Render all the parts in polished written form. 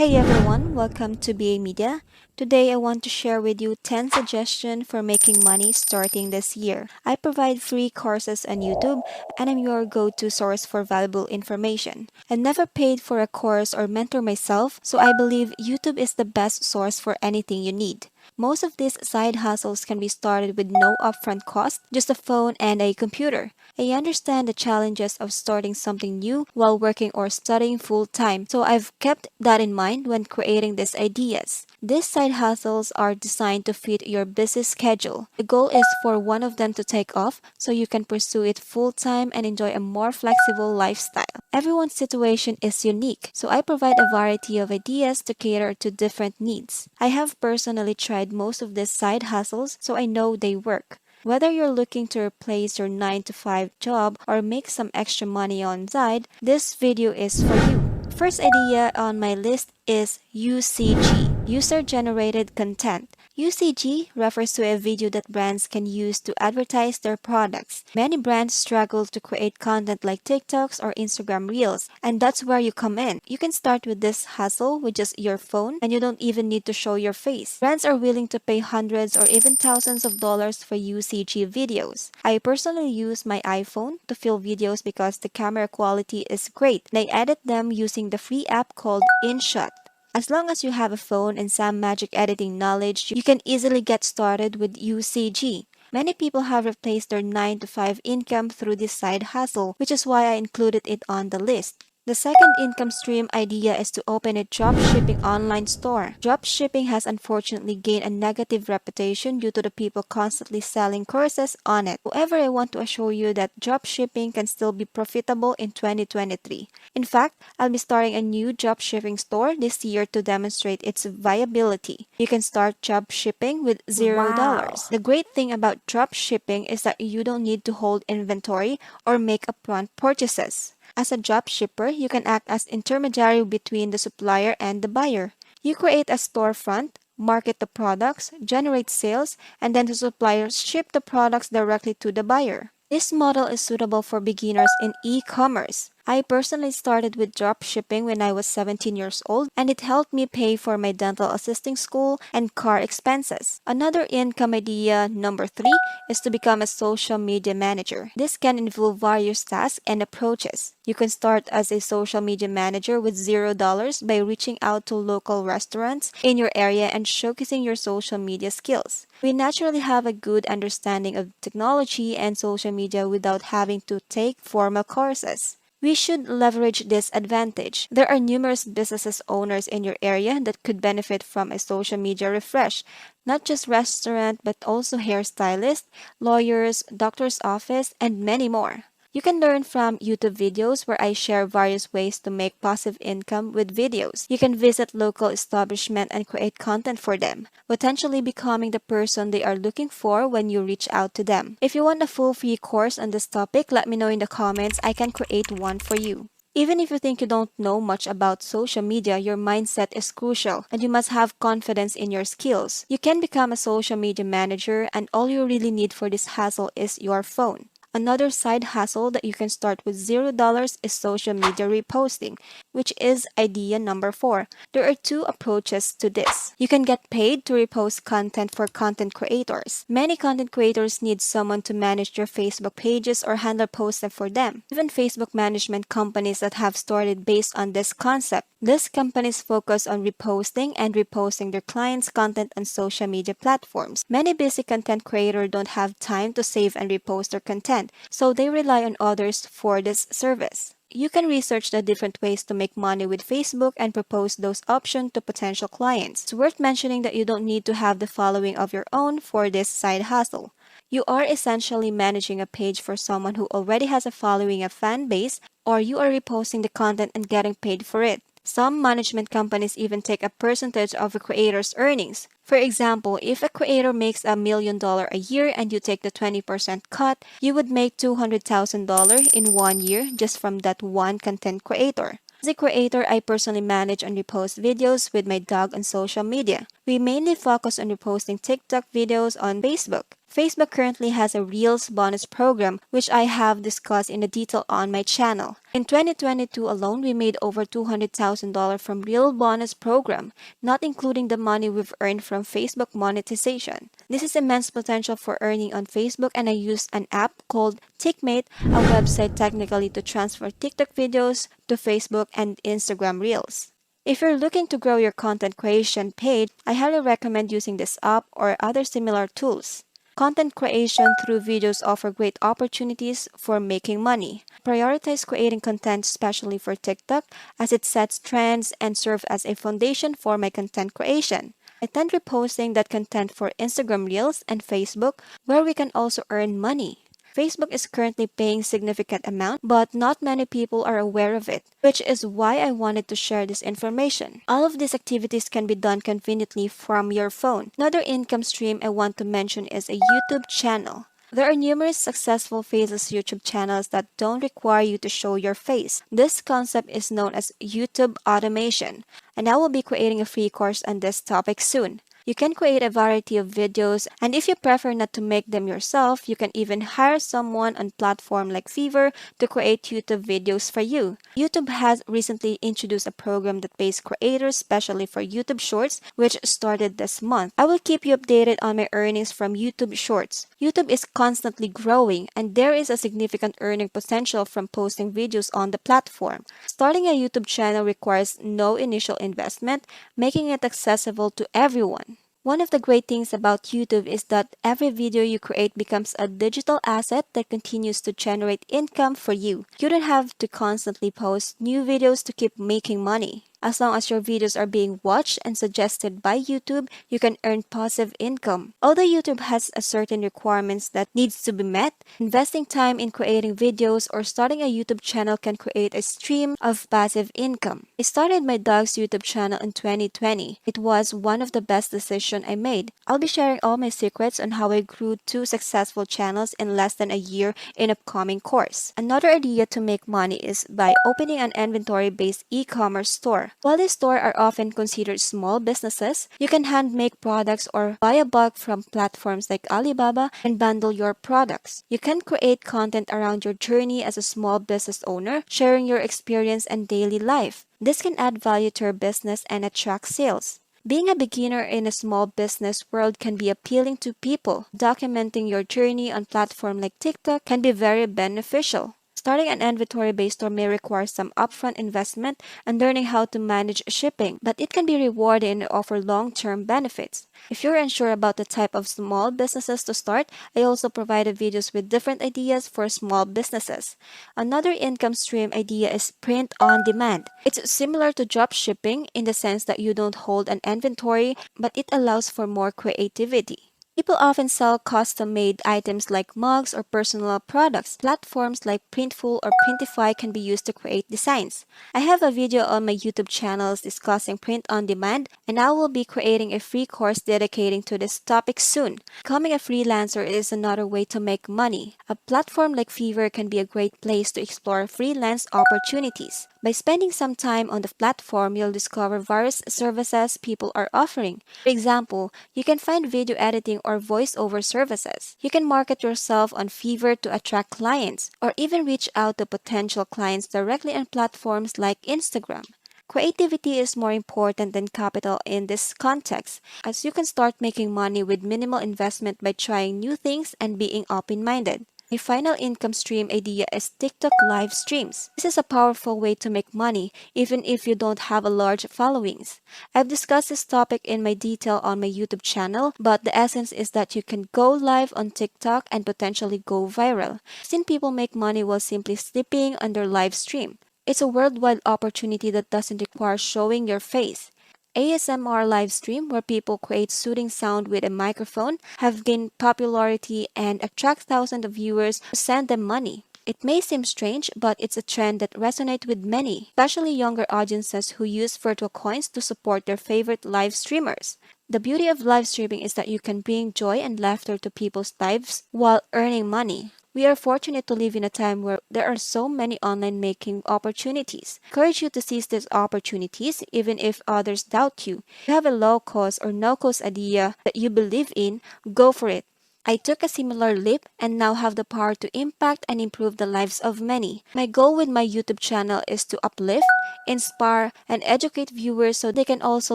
Hey everyone, welcome to BA Media. Today I want to share with you 10 suggestions for making money starting this year. I provide free courses on YouTube and I'm your go-to source for valuable information. I never paid for a course or mentor myself, so I believe YouTube is the best source for anything you need. Most of these side hustles can be started with no upfront cost, just a phone and a computer. I understand the challenges of starting something new while working or studying full time, so I've kept that in mind when creating these ideas. These side hustles are designed to fit your busy schedule. The goal is for one of them to take off so you can pursue it full time and enjoy a more flexible lifestyle. Everyone's situation is unique, so I provide a variety of ideas to cater to different needs. I have personally tried most of these side hustles, so I know they work. Whether you're looking to replace your 9 to 5 job or make some extra money on side, this video is for you. First idea on my list is UCG, User Generated Content. UCG refers to a video that brands can use to advertise their products. Many brands struggle to create content like TikToks or Instagram Reels, and that's where you come in. You can start with this hustle with just your phone, and you don't even need to show your face. Brands are willing to pay hundreds or even thousands of dollars for UCG videos. I personally use my iPhone to film videos because the camera quality is great, and I edit them using the free app called InShot. As long as you have a phone and some magic editing knowledge, you can easily get started with UCG. Many people have replaced their 9 to 5 income through this side hustle, which is why I included it on the list. The second income stream idea is to open a dropshipping online store. Dropshipping has unfortunately gained a negative reputation due to the people constantly selling courses on it. However, I want to assure you that dropshipping can still be profitable in 2023. In fact, I'll be starting a new dropshipping store this year to demonstrate its viability. You can start dropshipping with $0. Wow. The great thing about dropshipping is that you don't need to hold inventory or make upfront purchases. As a dropshipper, you can act as intermediary between the supplier and the buyer. You create a storefront, market the products, generate sales, and then the suppliers ship the products directly to the buyer. This model is suitable for beginners in e-commerce. I personally started with dropshipping when I was 17 years old, and it helped me pay for my dental assisting school and car expenses. Another income idea, number 3, is to become a social media manager. This can involve various tasks and approaches. You can start as a social media manager with $0 by reaching out to local restaurants in your area and showcasing your social media skills. We naturally have a good understanding of technology and social media without having to take formal courses. We should leverage this advantage. There are numerous businesses owners in your area that could benefit from a social media refresh, not just restaurant but also hairstylists, lawyers, doctor's office, and many more. You can learn from YouTube videos where I share various ways to make passive income with videos. You can visit local establishments and create content for them, potentially becoming the person they are looking for when you reach out to them. If you want a full free course on this topic, let me know in the comments. I can create one for you. Even if you think you don't know much about social media, your mindset is crucial and you must have confidence in your skills. You can become a social media manager and all you really need for this hassle is your phone. Another side hustle that you can start with $0 is social media reposting, which is idea number 4. There are two approaches to this. You can get paid to repost content for content creators. Many content creators need someone to manage their Facebook pages or handle posts for them. Even Facebook management companies that have started based on this concept. These companies focus on reposting their clients' content on social media platforms. Many busy content creators don't have time to save and repost their content, so they rely on others for this service. You can research the different ways to make money with Facebook and propose those options to potential clients. It's worth mentioning that you don't need to have the following of your own for this side hustle. You are essentially managing a page for someone who already has a following, a fan base, or you are reposting the content and getting paid for it. Some management companies even take a percentage of a creator's earnings. For example, if a creator makes $1 million a year and you take the 20% cut, you would make $200,000 in 1 year just from that one content creator. As a creator, I personally manage and repost videos with my dog on social media. We mainly focus on reposting TikTok videos on Facebook. Facebook currently has a Reels bonus program, which I have discussed in detail on my channel. In 2022 alone, we made over $200,000 from Reel bonus program, not including the money we've earned from Facebook monetization. This is immense potential for earning on Facebook, and I use an app called TikMate, a website technically to transfer TikTok videos to Facebook and Instagram Reels. If you're looking to grow your content creation page, I highly recommend using this app or other similar tools. Content creation through videos offer great opportunities for making money. Prioritize creating content especially for TikTok as it sets trends and serves as a foundation for my content creation. I tend reposting that content for Instagram Reels and Facebook where we can also earn money. Facebook is currently paying significant amount, but not many people are aware of it, which is why I wanted to share this information. All of these activities can be done conveniently from your phone. Another income stream I want to mention is a YouTube channel. There are numerous successful faceless YouTube channels that don't require you to show your face. This concept is known as YouTube automation, and I will be creating a free course on this topic soon. You can create a variety of videos, and if you prefer not to make them yourself, you can even hire someone on platform like Fiverr to create YouTube videos for you. YouTube has recently introduced a program that pays creators specially for YouTube Shorts, which started this month. I will keep you updated on my earnings from YouTube Shorts. YouTube is constantly growing, and there is a significant earning potential from posting videos on the platform. Starting a YouTube channel requires no initial investment, making it accessible to everyone. One of the great things about YouTube is that every video you create becomes a digital asset that continues to generate income for you. You don't have to constantly post new videos to keep making money. As long as your videos are being watched and suggested by YouTube, you can earn passive income. Although YouTube has a certain requirements that needs to be met, investing time in creating videos or starting a YouTube channel can create a stream of passive income. I started my dog's YouTube channel in 2020. It was one of the best decisions I made. I'll be sharing all my secrets on how I grew two successful channels in less than a year in upcoming course. Another idea to make money is by opening an inventory-based e-commerce store. While these stores are often considered small businesses, you can hand make products or buy a bulk from platforms like Alibaba and bundle your products. You can create content around your journey as a small business owner, sharing your experience and daily life. This can add value to your business and attract sales. Being a beginner in a small business world can be appealing to people. Documenting your journey on platforms like TikTok can be very beneficial. Starting an inventory-based store may require some upfront investment and learning how to manage shipping, but it can be rewarding and offer long-term benefits. If you're unsure about the type of small businesses to start, I also provided videos with different ideas for small businesses. Another income stream idea is print on demand. It's similar to drop shipping in the sense that you don't hold an inventory, but it allows for more creativity. People often sell custom-made items like mugs or personal products. Platforms like Printful or Printify can be used to create designs. I have a video on my YouTube channels discussing print on demand, and I will be creating a free course dedicating to this topic soon. Becoming a freelancer is another way to make money. A platform like Fiverr can be a great place to explore freelance opportunities. By spending some time on the platform, you'll discover various services people are offering. For example, you can find video editing or voiceover services. You can market yourself on Fiverr to attract clients, or even reach out to potential clients directly on platforms like Instagram. Creativity is more important than capital in this context, as you can start making money with minimal investment by trying new things and being open-minded. My final income stream idea is TikTok live streams. This is a powerful way to make money even if you don't have a large followings. I've discussed this topic in my detail on my YouTube channel, but the essence is that you can go live on TikTok and potentially go viral. I've seen people make money while simply sleeping on their live stream. It's a worldwide opportunity that doesn't require showing your face. ASMR live stream, where people create soothing sound with a microphone, have gained popularity and attract thousands of viewers who send them money. It may seem strange, but it's a trend that resonates with many, especially younger audiences who use virtual coins to support their favorite live streamers. The beauty of live streaming is that you can bring joy and laughter to people's lives while earning money. We are fortunate to live in a time where there are so many online making opportunities. I encourage you to seize these opportunities even if others doubt you. If you have a low cost or no cost idea that you believe in, go for it. I took a similar leap and now have the power to impact and improve the lives of many. My goal with my YouTube channel is to uplift, inspire, and educate viewers so they can also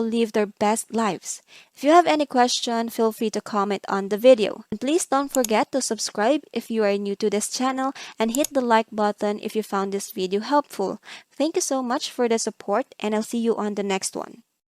live their best lives. If you have any question, feel free to comment on the video. And please don't forget to subscribe if you are new to this channel and hit the like button if you found this video helpful. Thank you so much for the support and I'll see you on the next one.